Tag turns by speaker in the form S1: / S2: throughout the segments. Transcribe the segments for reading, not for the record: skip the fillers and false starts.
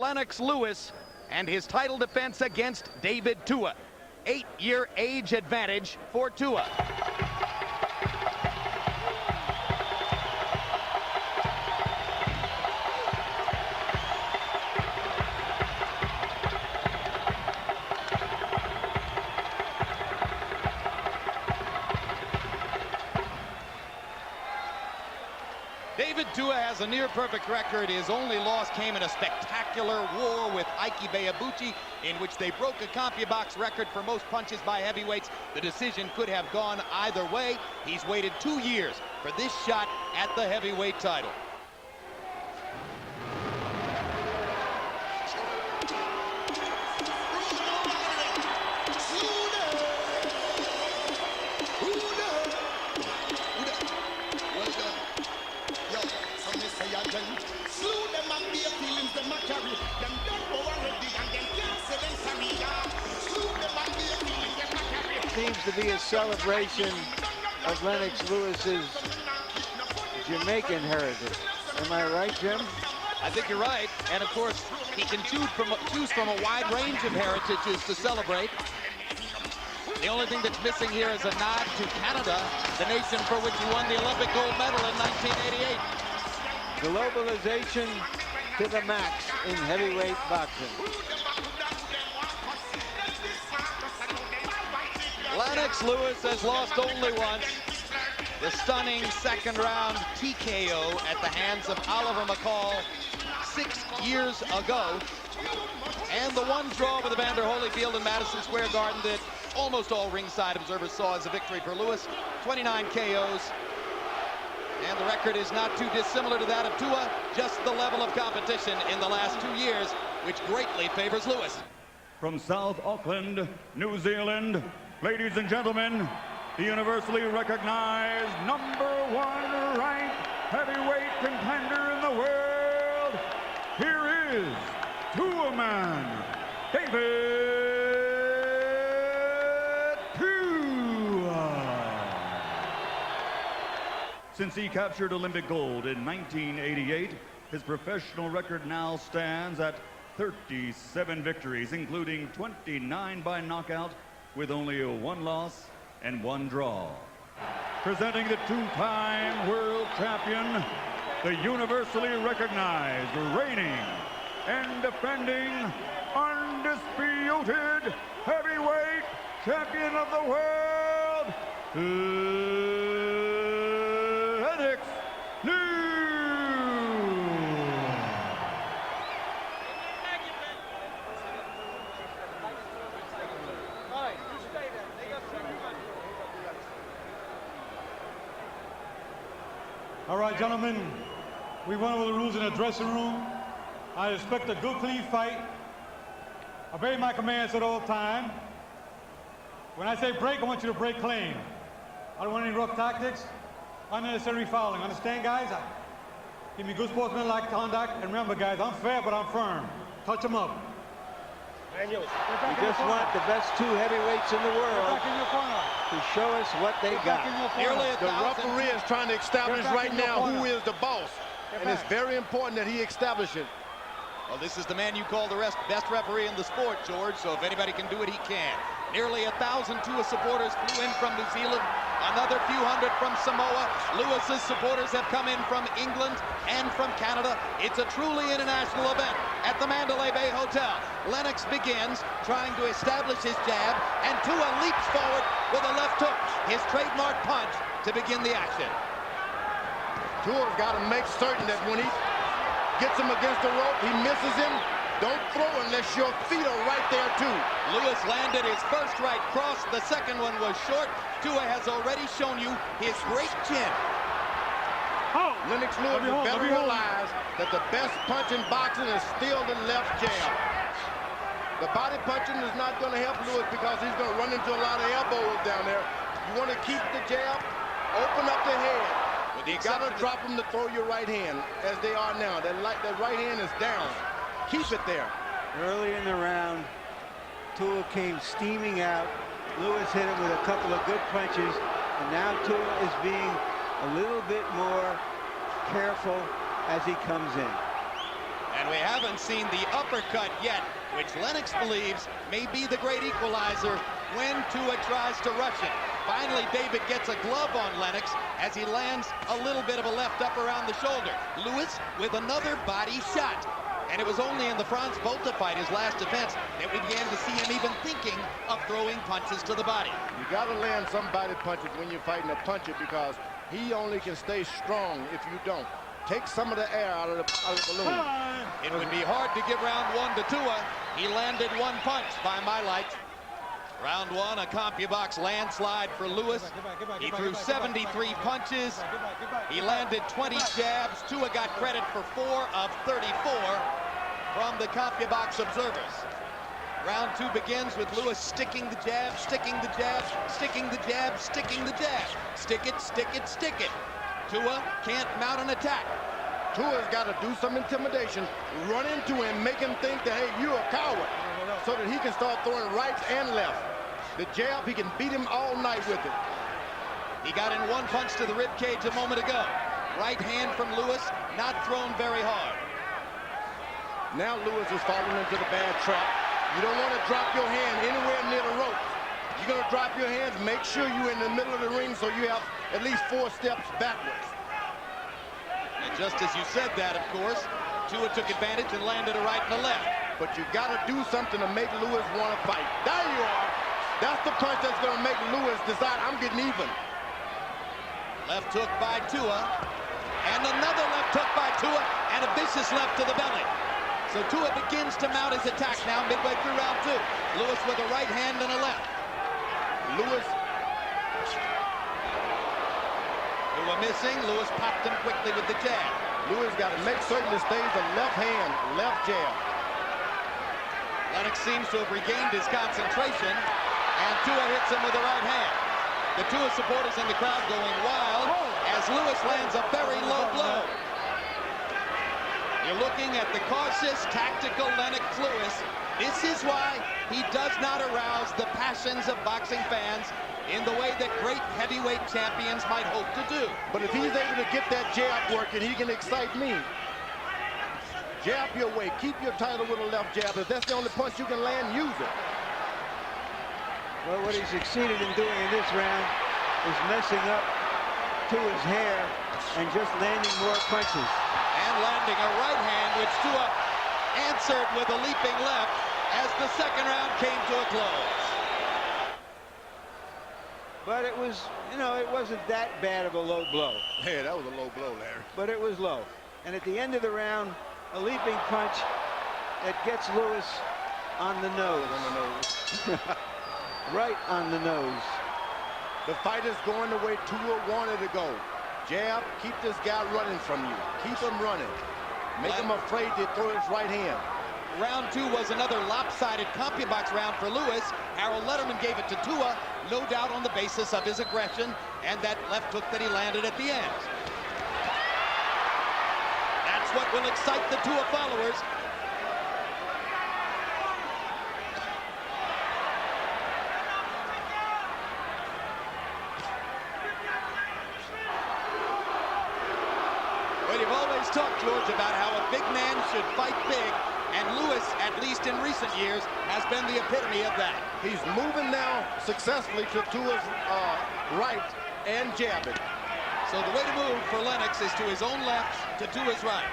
S1: Lennox Lewis and his title defense against David TUA. 8-year age advantage for TUA. David TUA has a near-perfect record. His only loss came in a spectacular war with Ike Ibeabuchi, in which they broke a CompuBox record for most punches by heavyweights. The decision could have gone either way. He's waited 2 years for this shot at the heavyweight title.
S2: Seems to be a celebration of Lennox Lewis's Jamaican heritage. Am I right, Jim?
S1: I think you're right. And of course, he can choose from a wide range of heritages to celebrate. The only thing that's missing here is a nod to Canada, the nation for which he won the Olympic gold medal in 1988.
S2: Globalization to the max in heavyweight boxing.
S1: Lennox Lewis has lost only once. The stunning second-round TKO at the hands of Oliver McCall 6 years ago. And the one draw with Evander Holyfield in Madison Square Garden that almost all ringside observers saw as a victory for Lewis. 29 KOs. And the record is not too dissimilar to that of TUA, just the level of competition in the last 2 years, which greatly favors Lewis.
S3: From South Auckland, New Zealand, ladies and gentlemen, the universally recognized #1 ranked heavyweight contender in the world, here is TUA man, David TUA. Since he captured Olympic gold in 1988, his professional record now stands at 37 victories, including 29 by knockout, with only 1 loss and 1 draw. Presenting the 2-time world champion, the universally recognized, reigning and defending undisputed heavyweight champion of the world, Lennox Lewis.
S4: All right, gentlemen, we went over the rules in the dressing room. I expect a good, clean fight. Obey my commands at all time. When I say break, I want you to break clean. I don't want any rough tactics, unnecessary fouling. Understand, guys? Give me good sportsmanlike conduct. And remember, guys, I'm fair, but I'm firm. Touch them up.
S2: You just want the best 2 heavyweights in the world to show us what they got.
S5: The referee is trying to establish right now who is the boss. And it's very important that he establish it.
S1: Well, this is the man you call the best referee in the sport, George, so if anybody can do it, he can. Nearly 1,000 TUA supporters flew in from New Zealand, another few hundred from Samoa. Lewis's supporters have come in from England and from Canada. It's a truly international event at the Mandalay Bay Hotel. Lennox begins trying to establish his jab, and TUA leaps forward with a left hook, his trademark punch, to begin the action.
S5: TUA's got to make certain that when he gets him against the rope, he misses him. Don't throw unless your feet are right there too.
S1: Lewis landed his first right cross. The second one was short. TUA has already shown you his great chin.
S5: Lennox Lewis better realize that the best punch in boxing is still the left jab. The body punching is not going to help Lewis because he's going to run into a lot of elbows down there. You want to keep the jab, open up the head. You got to drop him to throw your right hand, as they are now. That right hand is down. Keep it there.
S2: Early in the round, TUA came steaming out. Lewis hit him with a couple of good punches, and now TUA is being a little bit more careful as he comes in.
S1: And we haven't seen the uppercut yet, which Lennox believes may be the great equalizer when Tua tries to rush it. Finally, David gets a glove on Lennox as he lands a little bit of a left up around the shoulder. Lewis with another body shot. And it was only in the Franz Botha fight, his last defense, that we began to see him even thinking of throwing punches to the body.
S5: You got to land some body punches when you're fighting a puncher, because he only can stay strong if you don't. Take some of the air out of the balloon.
S1: It would be hard to give round one to Tua. He landed one punch by my lights. Round one, a CompuBox landslide for Lewis. He threw 73 punches. He landed 20 jabs. Tua got credit for 4 of 34 from the CompuBox observers. Round two begins with Lewis sticking the jab, sticking the jab, sticking the jab, sticking the jab. Stick it, stick it, stick it. Tua can't mount an attack.
S5: Tua's got to do some intimidation, run into him, make him think that, hey, you're a coward, so that he can start throwing rights and left. The jab, he can beat him all night with it.
S1: He got in one punch to the rib cage a moment ago. Right hand from Lewis, not thrown very hard.
S5: Now Lewis is falling into the bad trap. You don't want to drop your hand anywhere near the ropes. You're going to drop your hands, make sure you're in the middle of the ring so you have at least 4 steps backwards.
S1: And just as you said that, of course, Tua took advantage and landed a right and a left.
S5: But you got to do something to make Lewis want to fight. There you are. That's the punch that's going to make Lewis decide, I'm getting even.
S1: Left hook by Tua. And another left hook by Tua. And a vicious left to the belly. So Tua begins to mount his attack now midway through round two. Lewis with a right hand and a left.
S5: Lewis.
S1: Tua missing. Lewis popped him quickly with the jab.
S5: Lewis got to make certain it stays a left hand, left jab.
S1: Lennox seems to have regained his concentration. And Tua hits him with the right hand. The Tua supporters in the crowd going wild as Lewis lands a very low blow. You're looking at the cautious, tactical Lennox Lewis. This is why he does not arouse the passions of boxing fans in the way that great heavyweight champions might hope to do.
S5: But if he's able to get that jab working, he can excite me. Jab your way. Keep your title with a left jab. If that's the only punch you can land, use it.
S2: Well, what he succeeded in doing in this round is messing up Tua's hair and just landing more punches.
S1: And landing a right hand, which Tua answered with a leaping left as the second round came to a close.
S2: But it was, you know, it wasn't that bad of a low blow.
S5: Hey, that was a low blow, Larry.
S2: But it was low. And at the end of the round, a leaping punch that gets Lewis on the nose.
S5: On the nose.
S2: Right on the nose.
S5: The fight is going the way Tua wanted to go. Jab, keep this guy running from you. Keep him running. Make him afraid to throw his right hand.
S1: Round two was another lopsided CompuBox round for Lewis. Harold Letterman gave it to Tua, no doubt on the basis of his aggression and that left hook that he landed at the end. That's what will excite the Tua followers. Well, you've always talked, George, about how a big man should fight big, and Lewis, at least in recent years, has been the epitome of that.
S5: He's moving now successfully to Tua's right and jabbing.
S1: So the way to move for Lennox is to his own left, to Tua's right.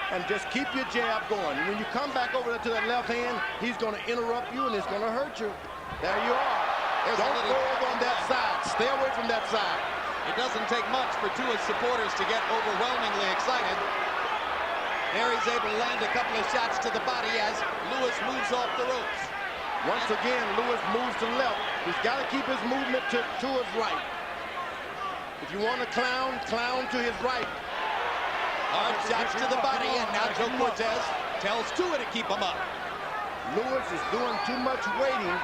S5: And just keep your jab going. When you come back over to that left hand, he's going to interrupt you and it's going to hurt you. There you are. Don't go over on that side. Stay away from that side.
S1: It doesn't take much for Tua's supporters to get overwhelmingly excited. There he's able to land a couple of shots to the body as Lewis moves off the ropes.
S5: Once again, Lewis moves to left. He's got to keep his movement to his right. If you want to clown, clown to his right.
S1: Hard shots to the body, and now Joe Cortez tells Tua to keep him up.
S5: Lewis is doing too much waiting.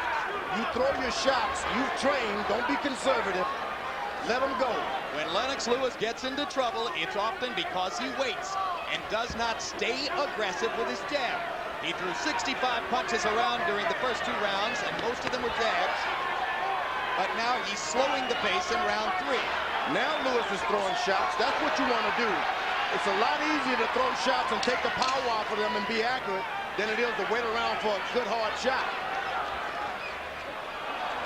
S5: You throw your shots. You've trained. Don't be conservative. Let him go.
S1: When Lennox Lewis gets into trouble, it's often because he waits and does not stay aggressive with his jab. He threw 65 punches around during the first two rounds, and most of them were jabs. But now he's slowing the pace in round three.
S5: Now Lewis is throwing shots. That's what you want to do. It's a lot easier to throw shots and take the power off of them and be accurate than it is to wait around for a good hard shot.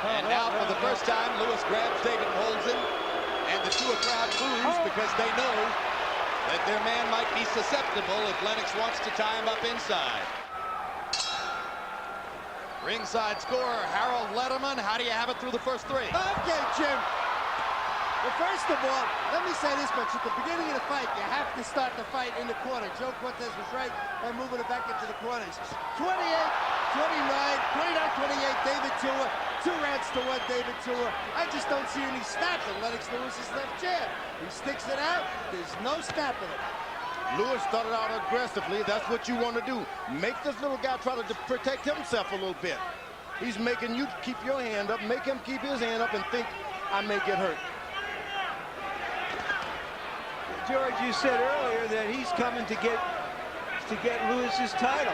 S1: And now for the first time, Lewis grabs David and holds him. And the TUA crowd boos because they know that their man might be susceptible if Lennox wants to tie him up inside. Ringside scorer Harold Letterman. How do you have it through the first three?
S6: Okay, Jim. Well, first of all, let me say this much. At the beginning of the fight, you have to start the fight in the corner. Joe Cortez was right by moving it back into the corners. 28, 29, 29-28, David TUA. 2 rounds to 1, David TUA. I just don't see any snapping Lennox Lewis's left jab. He sticks it out. There's no snapping it.
S5: Lewis started out aggressively. That's what you want to do. Make this little guy try to protect himself a little bit. He's making you keep your hand up, make him keep his hand up and think, I may get hurt.
S2: George, you said earlier that he's coming to get Lewis's title.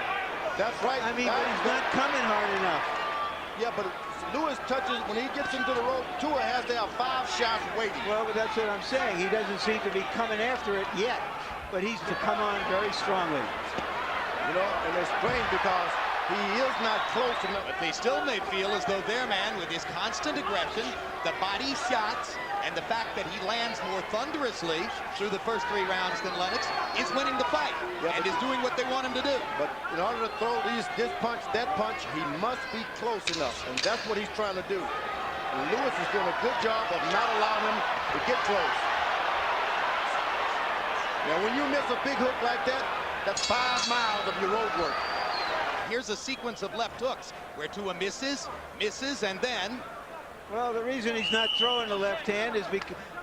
S5: That's right.
S2: I mean, but he's not coming hard enough.
S5: Yeah, but Lewis touches, when he gets into the rope, TUA has to have 5 shots waiting.
S2: Well, but that's what I'm saying. He doesn't seem to be coming after it yet, but he's to come on very strongly.
S5: You know, and it's strange because he is not close enough.
S1: But they still may feel as though their man, with his constant aggression, the body shots, and the fact that he lands more thunderously through the first 3 rounds than Lennox, is winning the fight and is doing what they want him to do.
S5: But in order to throw this punch, that punch, he must be close enough, and that's what he's trying to do. And Lewis is doing a good job of not allowing him to get close. Now, when you miss a big hook like that, that's 5 miles of your road work.
S1: Here's a sequence of left hooks where TUA misses, and then...
S2: Well, the reason he's not throwing the left hand is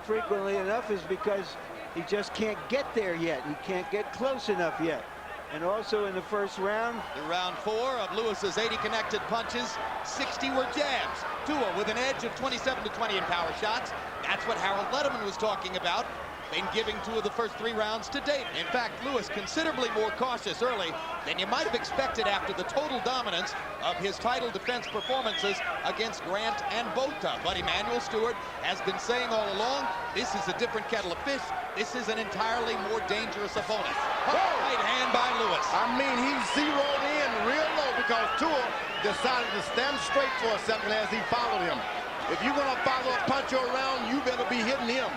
S2: frequently enough is because he just can't get there yet. He can't get close enough yet. And also in the first round.
S1: In round 4 of Lewis's 80 connected punches, 60 were jabs. TUA with an edge of 27-20 in power shots. That's what Harold Letterman was talking about in giving TUA the first 3 rounds to date. In fact, Lewis considerably more cautious early than you might have expected after the total dominance of his title defense performances against Grant and Bota. But Emmanuel Stewart has been saying all along, this is a different kettle of fish. This is an entirely more dangerous opponent. Right hand by Lewis.
S5: I mean, he zeroed in real low because TUA decided to stand straight for a second as he followed him. If you're going to follow a punch around, you better be hitting him.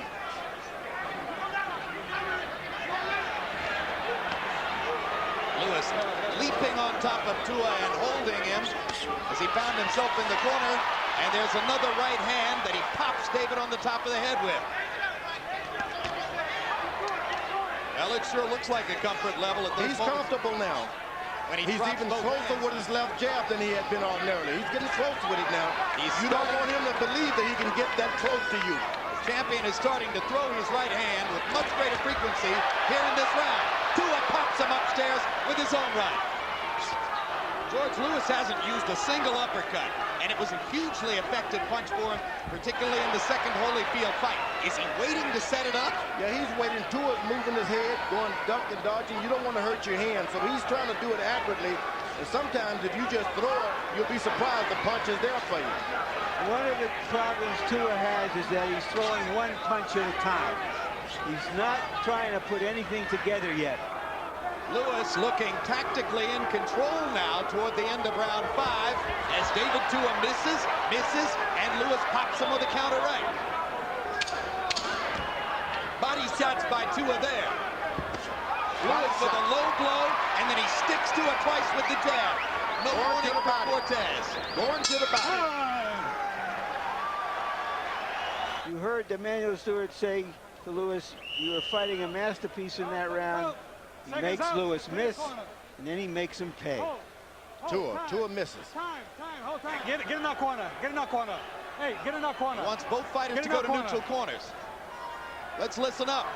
S1: Lewis leaping on top of TUA and holding him as he found himself in the corner. And there's another right hand that he pops David on the top of the head with. Well, it sure looks like a comfort level at this
S5: He's
S1: moment.
S5: comfortable now.
S1: When
S5: He's even closer with his left jab than he had been ordinarily. He's getting close with it now. You don't want him to believe that he can get that close to you.
S1: The champion is starting to throw his right hand with much greater frequency here in this round. TUA pops him upstairs with his own right. George, Lewis hasn't used a single uppercut, and it was a hugely effective punch for him, particularly in the second Holyfield fight. Is he waiting to set it up?
S5: Yeah, he's waiting. TUA's moving his head, going duck and dodging. You don't want to hurt your hand, so he's trying to do it accurately. And sometimes if you just throw it, you'll be surprised the punch is there for you.
S2: One of the problems TUA has is that he's throwing one punch at a time. He's not trying to put anything together yet.
S1: Lewis looking tactically in control now toward the end of round 5 as David TUA misses, and Lewis pops him with a counter right. Body shots by TUA there. Lewis with a low blow, and then he sticks TUA twice with the jab. No warning for Cortez.
S5: Going to the body.
S2: You heard Emmanuel Stewart say to Lewis, you were fighting a masterpiece in that round. He makes Lewis miss, and then he makes him pay.
S5: TUA misses.
S4: Hold time. Get in that corner. Get in that corner. Hey, get in that corner.
S1: He wants both fighters to go to neutral corners. Let's listen up.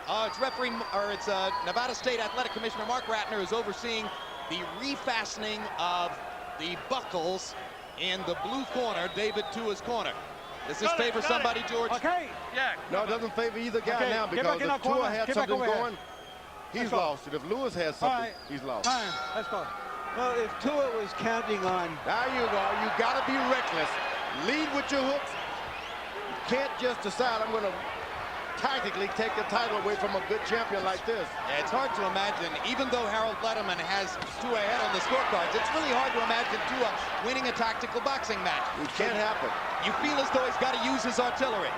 S1: It's Nevada State Athletic Commissioner Mark Ratner is overseeing the refastening of the buckles in the blue corner, David TUA's corner. Does this favor somebody, George?
S4: Okay.
S5: Yeah. No, it doesn't favor either guy now because if TUA had something going, he's lost it. If Lewis has something, he's lost.
S4: Time. Let's go.
S2: Well, if TUA was counting on...
S5: There you go. You got to be reckless. Lead with your hooks. You can't just decide I'm going to tactically take the title away from a good champion like this.
S1: Yeah, it's hard to imagine, even though Harold Letterman has TUA ahead on the scorecards, it's really hard to imagine TUA winning a tactical boxing match.
S5: It can't happen.
S1: You feel as though he's got to use his artillery.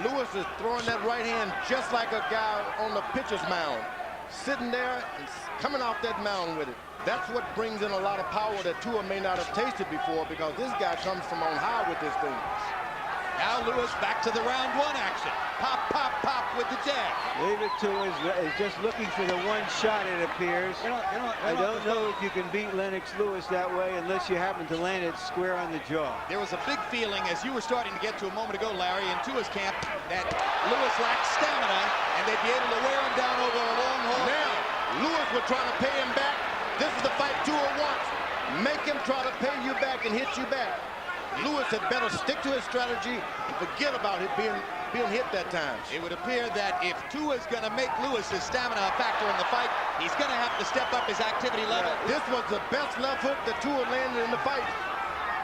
S5: Lewis is throwing that right hand just like a guy on the pitcher's mound. Sitting there and coming off that mound with it. That's what brings in a lot of power that TUA may not have tasted before, because this guy comes from on high with this thing.
S1: Now Lewis back to the round one action. Pop, pop, pop with the jab.
S2: David TUA is just looking for the one shot, it appears. I don't know if you can beat Lennox Lewis that way unless you happen to land it square on the jaw.
S1: There was a big feeling, as you were starting to get to a moment ago, Larry, in TUA's camp, that Lewis lacked stamina, and they'd be able to wear him down over a long haul.
S5: Now, Lewis was trying to pay him back. This is the fight TUA wants. Make him try to pay you back and hit you back. Lewis had better stick to his strategy and forget about it being hit that time.
S1: It would appear that if TUA's going to make Lewis's stamina a factor in the fight, he's going to have to step up his activity level.
S5: This was the best left hook that TUA landed in the fight.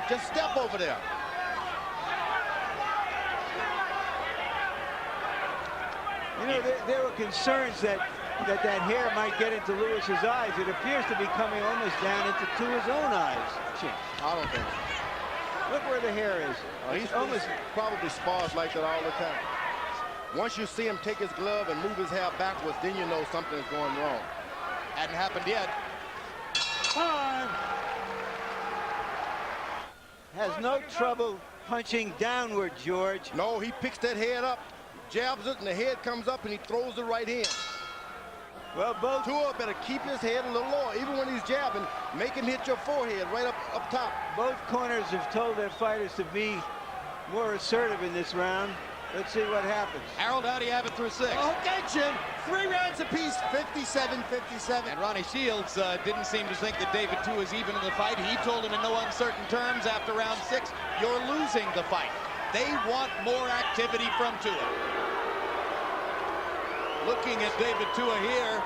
S5: Just step over there.
S2: You know, there were concerns that hair might get into Lewis's eyes. It appears to be coming almost down into TUA's own eyes.
S5: I don't think so.
S2: Look where the hair is.
S5: He's almost probably spars like that all the time. Once you see him take his glove and move his hair backwards, then you know something's going wrong.
S1: Hadn't happened yet.
S4: Time.
S2: Has no trouble punching downward, George.
S5: No, he picks that head up, jabs it, and the head comes up, and he throws the right hand.
S2: Well, both
S5: TUA better keep his head a little lower. Even when he's jabbing, make him hit your forehead right up top.
S2: both corners have told their fighters to be more assertive in this round. Let's see what happens.
S1: Harold, how do you have it through 6?
S6: Okay, Jim. 3 rounds apiece, 57-57.
S1: And Ronnie Shields didn't seem to think that David TUA is even in the fight. He told him in no uncertain terms after round 6, you're losing the fight. They want more activity from TUA. Looking at David TUA here,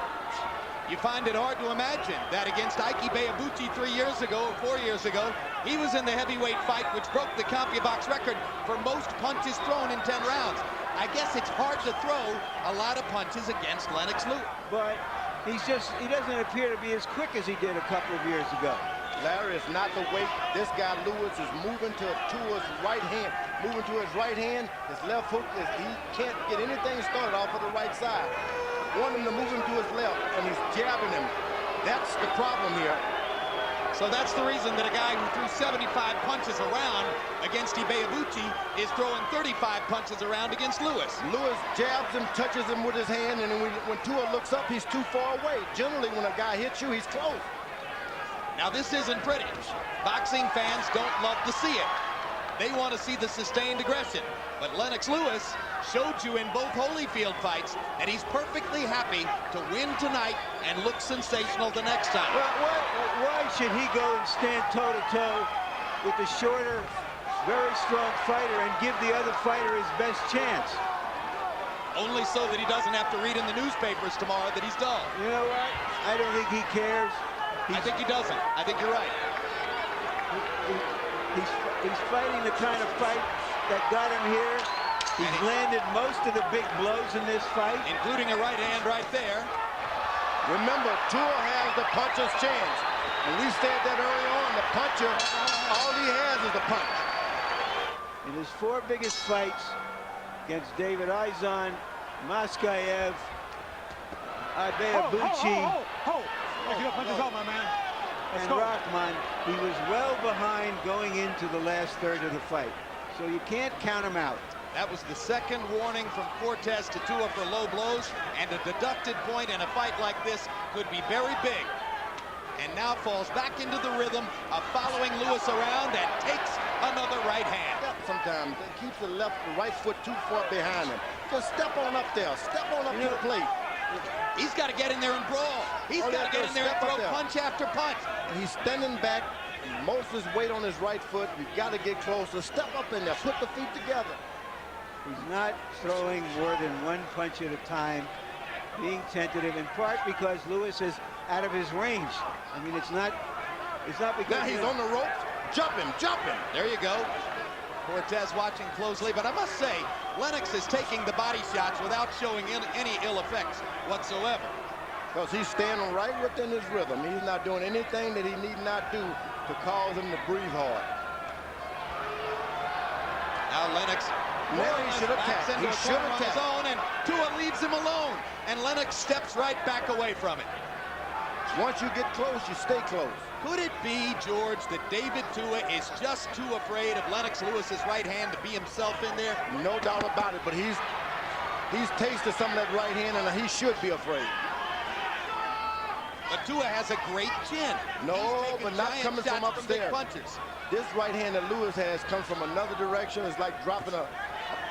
S1: you find it hard to imagine that against Ike Beabuchi 3 years ago, or 4 years ago, he was in the heavyweight fight, which broke the CompuBox record for most punches thrown in 10 rounds. I guess it's hard to throw a lot of punches against Lennox Lewis.
S2: But he doesn't appear to be as quick as he did a couple of years ago.
S5: Larry, it's not the weight. This guy Lewis is moving to TUA's right hand. Moving to his right hand, his left hook, he can't get anything started off of the right side. Want him to move him to his left, and he's jabbing him. That's the problem here.
S1: So that's the reason that a guy who threw 75 punches around against Ibeabuchi is throwing 35 punches around against Lewis.
S5: Lewis jabs him, touches him with his hand, and when TUA looks up, he's too far away. Generally, when a guy hits you, he's close.
S1: Now, this isn't pretty. Boxing fans don't love to see it. They want to see the sustained aggression. But Lennox Lewis showed you in both Holyfield fights that he's perfectly happy to win tonight and look sensational the next time.
S2: Well, why should he go and stand toe-to-toe with the shorter, very strong fighter and give the other fighter his best chance?
S1: Only so that he doesn't have to read in the newspapers tomorrow that he's dull.
S2: You know what? I don't think he cares.
S1: I think he doesn't. I think you're right.
S2: He's fighting the kind of fight that got him here. He's landed most of the big blows in this fight,
S1: including a right hand right there.
S5: Remember, TUA has the puncher's chance. And we said that early on, the puncher, all he has is the punch.
S2: In his 4 biggest fights against David Izon, Moskayev, Ibeabuchi, and Rahman, he was well behind going into the last third of the fight. So you can't count him out.
S1: That was the second warning from Cortez to TUA for low blows, and a deducted point in a fight like this could be very big. And now falls back into the rhythm of following Lewis around and takes another right hand.
S5: Sometimes it keeps the right foot too far behind him. Just step on up there. Step on up to the plate.
S1: He's got to get in there and brawl. He's got to get in there and throw punch after punch.
S5: And he's standing back, most of his weight on his right foot. You've got to get closer. Step up in there. Put the feet together.
S2: He's not throwing more than 1 punch at a time, being tentative, in part because Lewis is out of his range. I mean, it's not because...
S5: Now he's on the ropes. Jump him, jump him.
S1: There you go. Cortez watching closely, but I must say, Lennox is taking the body shots without showing any ill effects whatsoever.
S5: Because he's standing right within his rhythm. He's not doing anything that he need not do to cause him to breathe hard.
S1: Now Lennox
S5: He should attack.
S1: into
S5: He
S1: a
S5: should
S1: corner on his
S5: attack.
S1: own, and Tua leaves him alone, and Lennox steps right back away from it.
S5: Once you get close, you stay close.
S1: Could it be, George, that David Tua is just too afraid of Lennox Lewis's right hand to be himself in there?
S5: No doubt about it, but he's tasted some of that right hand, and he should be afraid.
S1: But Tua has a great chin.
S5: No,
S1: He's taking
S5: but not
S1: giant
S5: coming from
S1: shots big
S5: upstairs.
S1: punches.
S5: This right hand that Lewis has comes from another direction. It's like dropping a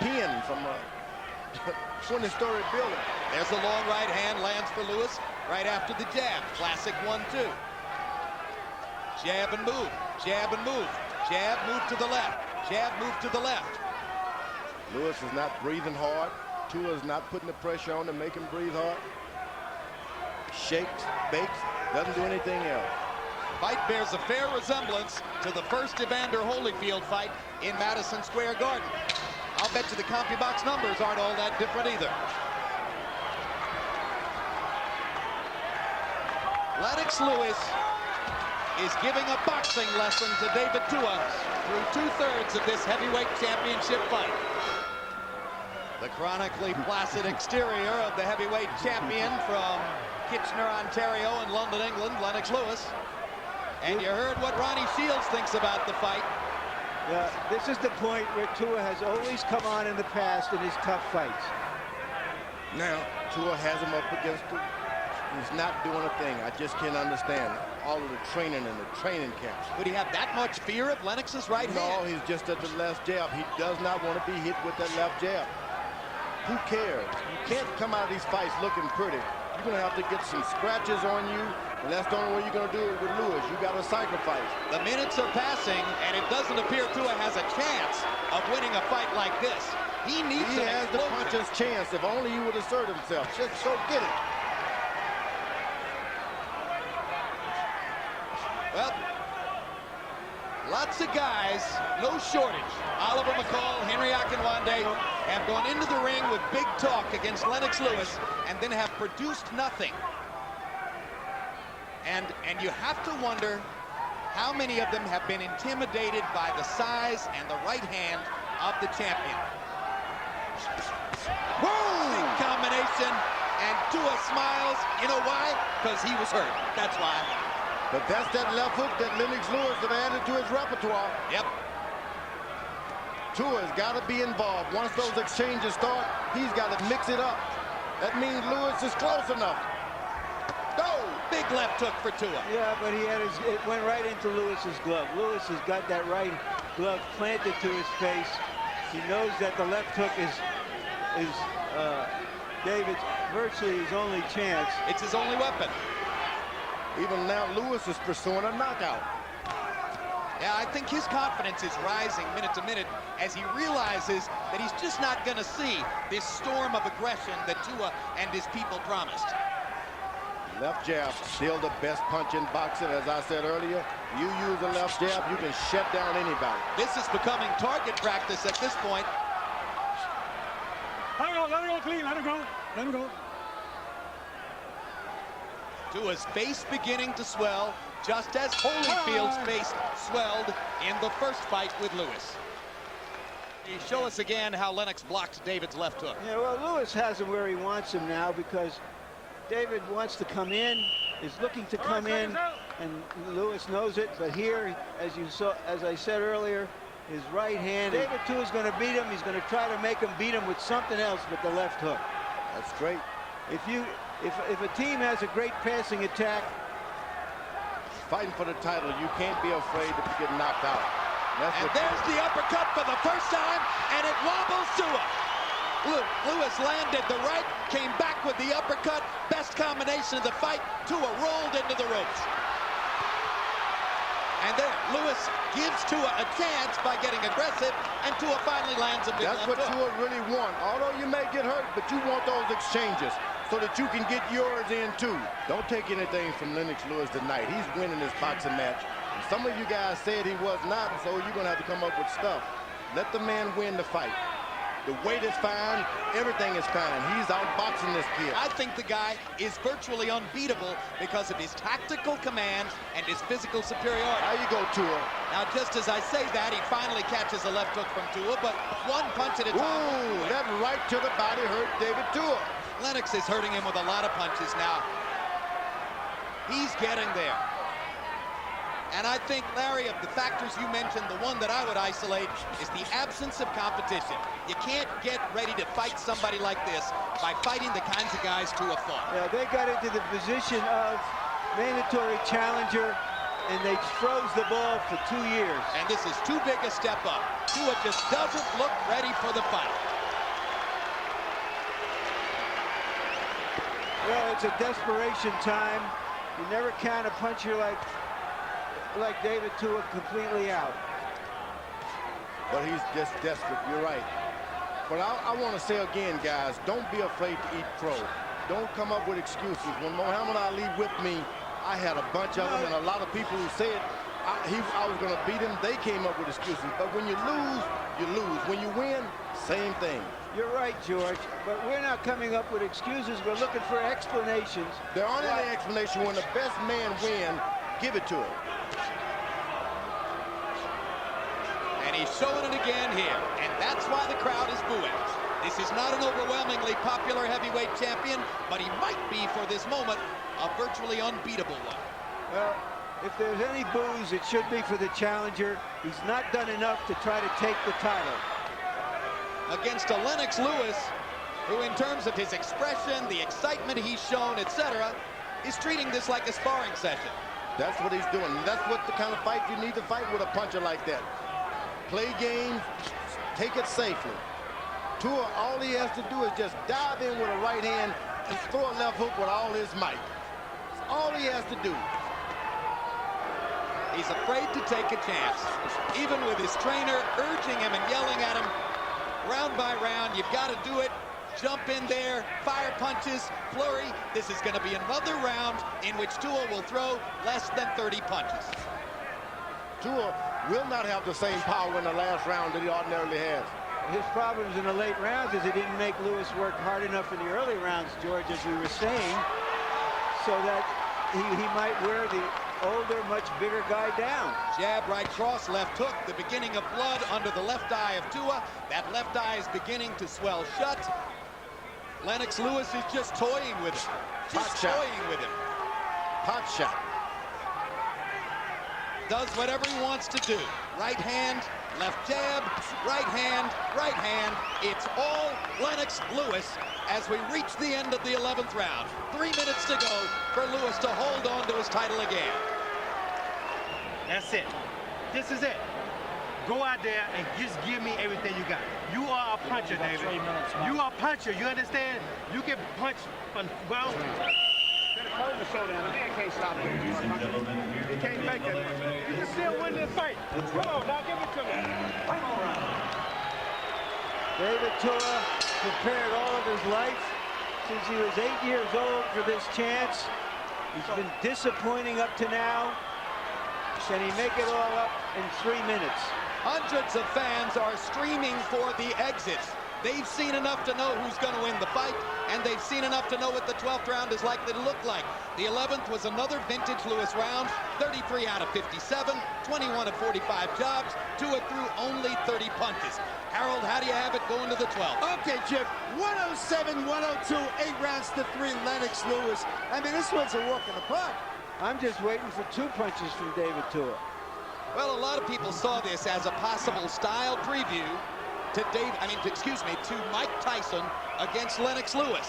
S5: pin from a 20-story building.
S1: There's a long right hand, lands for Lewis right after the jab. Classic 1-2. Jab and move, jab and move. Jab, move to the left. Jab, move to the left.
S5: Lewis is not breathing hard. Tua is not putting the pressure on to make him breathe hard. Shakes, bakes, doesn't do anything else.
S1: Fight bears a fair resemblance to the first Evander Holyfield fight in Madison Square Garden. I'll bet you the CompuBox numbers aren't all that different either. Lennox Lewis is giving a boxing lesson to David Tua through 2/3 of this heavyweight championship fight. The chronically placid exterior of the heavyweight champion from Kitchener, Ontario and London, England, Lennox Lewis. And you heard what Ronnie Shields thinks about the fight.
S2: Yeah, this is the point where Tua has always come on in the past in his tough fights.
S5: Now, Tua has him up against him. He's not doing a thing. I just can't understand all of the training in the training camps.
S1: Would he have that much fear of Lennox's right
S5: No,
S1: hand?
S5: he's just at the left jab. He does not want to be hit with that left jab. Who cares? You can't come out of these fights looking pretty. You're going to have to get some scratches on you, and that's the only way you're going to do it with Lewis. You got to sacrifice.
S1: The minutes are passing, and it doesn't appear Tua has a chance of winning a fight like this. He needs
S5: He
S1: an
S5: has the
S1: explosion.
S5: puncher's chance if only he would assert himself. Just go get it.
S1: Well, lots of guys, no shortage. Oliver McCall, Henry Akinwande have gone into the ring with big talk against Lennox Lewis and then have produced nothing. And you have to wonder how many of them have been intimidated by the size and the right hand of the champion. Whoa! Big combination, and Tua smiles. You know why? Because he was hurt. That's why.
S5: But that's that left hook that Lennox Lewis have added to his repertoire.
S1: Yep.
S5: Tua's got to be involved. Once those exchanges start, he's got to mix it up. That means Lewis is close enough. Go!
S1: Big left hook for Tua.
S2: Yeah, but it went right into Lewis's glove. Lewis has got that right glove planted to his face. He knows that the left hook is David's virtually his only chance.
S1: It's his only weapon.
S5: Even now, Lewis is pursuing a knockout.
S1: Yeah, I think his confidence is rising minute to minute as he realizes that he's just not going to see this storm of aggression that Tua and his people promised.
S5: Left jab, still the best punch in boxing. As I said earlier, you use a left jab, you can shut down anybody.
S1: This is becoming target practice at this point.
S4: Let it go clean, let it go, let him go.
S1: Tua's face beginning to swell, just as Holyfield's face swelled in the first fight with Lewis. Show us again how Lennox blocked David's left hook.
S2: Yeah, well, Lewis has him where he wants him now because David wants to come in, is looking to come in, and Lewis knows it. But here, as I said earlier, his right hand, David Tua is going to beat him. He's going to try to make him beat him with something else but the left hook.
S5: That's great.
S2: If a team has a great passing attack,
S5: Fighting for the title, you can't be afraid to get knocked out.
S1: And there's the uppercut for the first time, and it wobbles Tua. Lewis landed the right, came back with the uppercut. Best combination of the fight. Tua rolled into the ropes. And there, Lewis gives Tua a chance by getting aggressive, and Tua finally lands a big
S5: That's
S1: left
S5: what
S1: hook.
S5: Tua really wants. Although you may get hurt, but you want those exchanges so that you can get yours in too. Don't take anything from Lennox Lewis tonight. He's winning this boxing match. And some of you guys said he was not, so you're going to have to come up with stuff. Let the man win the fight. The weight is fine. Everything is fine. He's outboxing this kid.
S1: I think the guy is virtually unbeatable because of his tactical command and his physical superiority.
S5: How you go, Tua?
S1: Now, just as I say that, he finally catches a left hook from Tua, but one punch at a time.
S5: Ooh, that right to the body hurt David Tua.
S1: Lennox is hurting him with a lot of punches now. He's getting there. And I think, Larry, of the factors you mentioned, the one that I would isolate is the absence of competition. You can't get ready to fight somebody like this by fighting the kinds of guys Tua fought.
S2: Yeah, they got into the position of mandatory challenger, and they froze the ball for 2 years.
S1: And this is too big a step up. Tua just doesn't look ready for the fight.
S2: Well, it's a desperation time. You never count a puncher like David Tua completely out.
S5: But he's just desperate. You're right. But I want to say again, guys, don't be afraid to eat crow. Don't come up with excuses. When Muhammad Ali whipped me, I had a bunch of them, and a lot of people who said I was going to beat him, they came up with excuses. But when you lose, you lose. When you win, same thing.
S2: You're right, George, but we're not coming up with excuses. We're looking for explanations.
S5: There aren't any explanation. When the best man wins, give it to him.
S1: And he's showing it again here, and that's why the crowd is booing. This is not an overwhelmingly popular heavyweight champion, but he might be, for this moment, a virtually unbeatable one.
S2: Well, if there's any boos, it should be for the challenger. He's not done enough to try to take the title.
S1: Against a Lennox Lewis, who in terms of his expression, the excitement he's shown, etc., is treating this like a sparring session.
S5: That's what he's doing. That's what the kind of fight you need to fight with a puncher like that. Play games, take it safely. Tua, all he has to do is just dive in with a right hand and throw a left hook with all his might. That's all he has to do.
S1: He's afraid to take a chance, even with his trainer urging him and yelling at him round by round. You've got to do it. Jump in there, fire punches, flurry. This is going to be another round in which Tua will throw less than 30 punches.
S5: Tua will not have the same power in the last round that he ordinarily has.
S2: His problems in the late rounds is he didn't make Lewis work hard enough in the early rounds, George, as we were saying, so that he might wear the older, much bigger guy down.
S1: Jab, right cross, left hook, the beginning of blood under the left eye of Tua. That left eye is beginning to swell shut. Lennox Lewis is just toying with him. Just toying with him.
S5: Pot shot.
S1: Does whatever he wants to do. Right hand, left jab, right hand, right hand. It's all Lennox Lewis as we reach the end of the 11th round. 3 minutes to go for Lewis to hold on to his title again.
S7: That's it. This is it. Go out there and just give me everything you got. You are a puncher, David. You are a puncher, you understand? You can punch from ground.
S6: Hold the shoulder down. The man can't stop it. He can't make it. You can still win this fight. Come on, now give it to me.
S2: David Tua prepared all of his life since he was 8 years old for this chance. He's been disappointing up to now. Can he make it all up in 3 minutes?
S1: Hundreds of fans are streaming for the exits. They've seen enough to know who's going to win the fight, and they've seen enough to know what the 12th round is likely to look like. The 11th was another vintage Lewis round, 33 out of 57, 21 of 45 jobs. Tua threw only 30 punches. Harold, how do you have it going to the 12th?
S6: Okay, Chip, 107, 102, 8 rounds to 3, Lennox Lewis. I mean, this one's a walk in the park.
S2: I'm just waiting for 2 punches from David Tua.
S1: Well, a lot of people saw this as a possible style preview to to Mike Tyson against Lennox Lewis.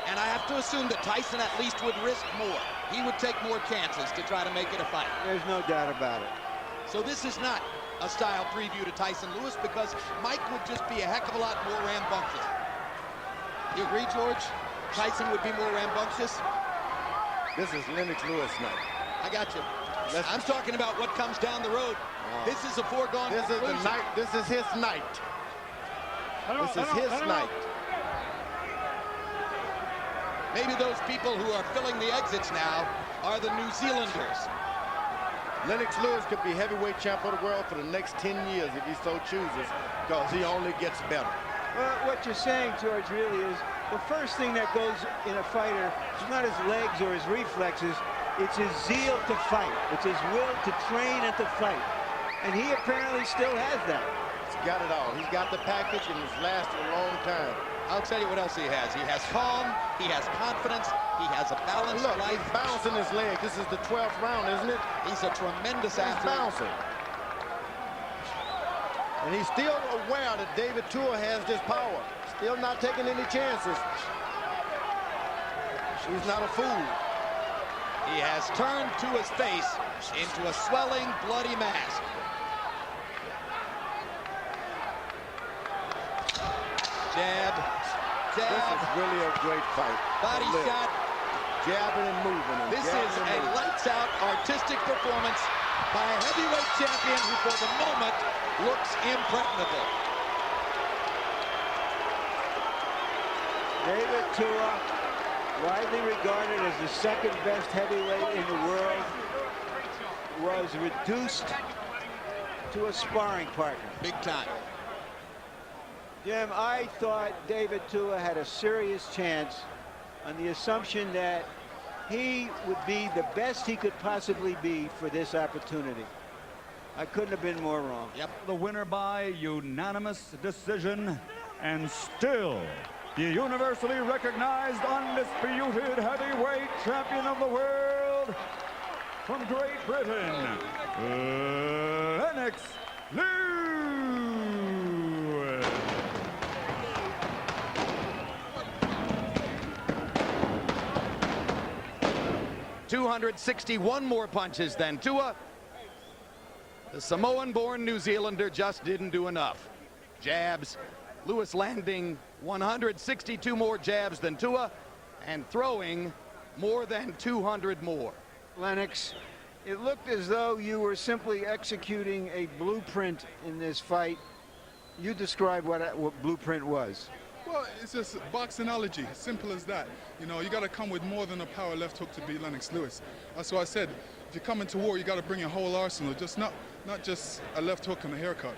S1: And I have to assume that Tyson at least would risk more. He would take more chances to try to make it a fight.
S2: There's no doubt about it.
S1: So this is not a style preview to Tyson Lewis because Mike would just be a heck of a lot more rambunctious. You agree, George? Tyson would be more rambunctious?
S5: This is Lennox Lewis night.
S1: I got you. I'm talking about what comes down the road. This is a foregone
S5: This
S1: conclusion.
S5: is the night. This is his night. This is his night.
S1: Maybe those people who are filling the exits now are the New Zealanders.
S5: Lennox Lewis could be heavyweight champ of the world for the next 10 years if he so chooses, because he only gets better.
S2: Well, what you're saying, George, really is the first thing that goes in a fighter is not his legs or his reflexes, it's his zeal to fight. It's his will to train and to fight. And he apparently still has that.
S5: He's got it all. He's got the package, and it's lasted a long time.
S1: I'll tell you what else he has. He has calm, he has confidence, he has a balanced
S5: Look,
S1: life.
S5: he's bouncing his leg. This is the 12th round, isn't it?
S1: He's a tremendous
S5: He's
S1: athlete.
S5: bouncing. And he's still aware that David TUA has this power. Still not taking any chances. He's not a fool.
S1: He has turned Tua's face into a swelling, bloody mask. Jab,
S5: This
S1: jab,
S5: is really a great fight.
S1: body
S5: Look,
S1: shot.
S5: jabbing and moving. And
S1: This
S5: jabbing
S1: is
S5: and
S1: a
S5: moving.
S1: lights-out artistic performance by a heavyweight champion who, for the moment, looks impregnable.
S2: David TUA, widely regarded as the second best heavyweight in the world, was reduced to a sparring partner.
S1: Big time.
S2: Jim, I thought David TUA had a serious chance on the assumption that he would be the best he could possibly be for this opportunity. I couldn't have been more wrong.
S1: Yep.
S3: The winner by unanimous decision, and still the universally recognized undisputed heavyweight champion of the world from Great Britain, LENNOX Lewis.
S1: 261 more punches than TUA. The Samoan-born New Zealander just didn't do enough. Jabs. Lewis landing 162 more jabs than TUA and throwing more than 200 more.
S2: Lennox, it looked as though you were simply executing a blueprint in this fight. You describe what blueprint was.
S8: Well, it's just boxology, simple as that. You know, you got to come with more than a power left hook to beat Lennox Lewis. That's why I said, if you come into war, you got to bring your whole arsenal, just not just a left hook and a haircut.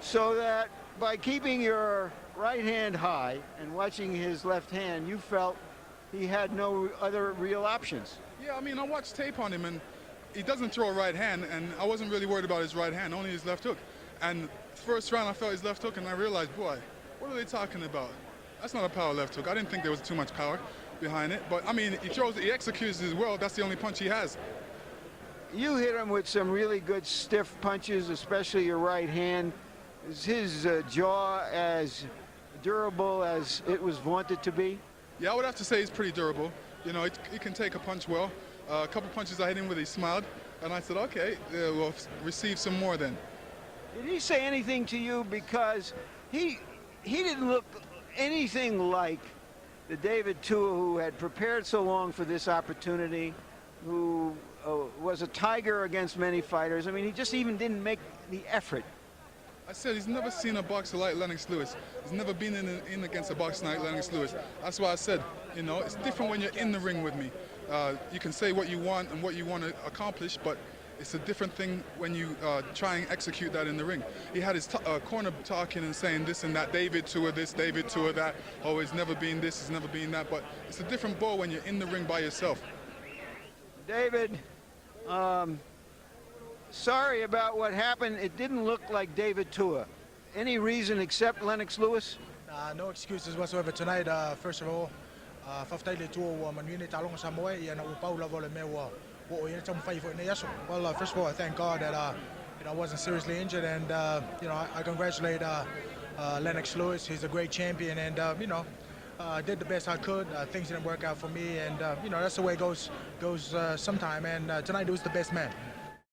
S2: So that by keeping your right hand high and watching his left hand, you felt he had no other real options.
S8: Yeah, I mean, I watched tape on him, and he doesn't throw a right hand, and I wasn't really worried about his right hand, only his left hook. And first round, I felt his left hook, and I realized, boy, what are they talking about? That's not a power left hook. I didn't think there was too much power behind it, but I mean, he executes his well. That's the only punch he has.
S2: You hit him with some really good stiff punches, especially your right hand. Is his jaw as durable as it was wanted to be?
S8: Yeah, I would have to say he's pretty durable. You know, he can take a punch well. A couple punches I hit him with, he smiled, and I said, okay, we'll receive some more then.
S2: Did he say anything to you? Because he didn't look anything like the David TUA who had prepared so long for this opportunity, who was a tiger against many fighters. I mean, he just even didn't make the effort.
S8: I said he's never seen a boxer like Lennox Lewis. He's never been in against a boxer like Lennox Lewis. That's why I said, you know, it's different when you're in the ring with me. You can say what you want and what you want to accomplish, but it's a different thing when you try and execute that in the ring. He had his corner talking and saying this and that, David TUA this, David TUA that, oh, he's never been this, he's never been that, but it's a different ball when you're in the ring by yourself.
S2: David, sorry about what happened. It didn't look like David TUA. Any reason except Lennox Lewis?
S9: No excuses whatsoever tonight. First of all, well, first of all, I thank God that I wasn't seriously injured, and you know, I congratulate Lennox Lewis. He's a great champion, and you know, I did the best I could. Things didn't work out for me, and you know, that's the way it goes sometime. And tonight was the best man.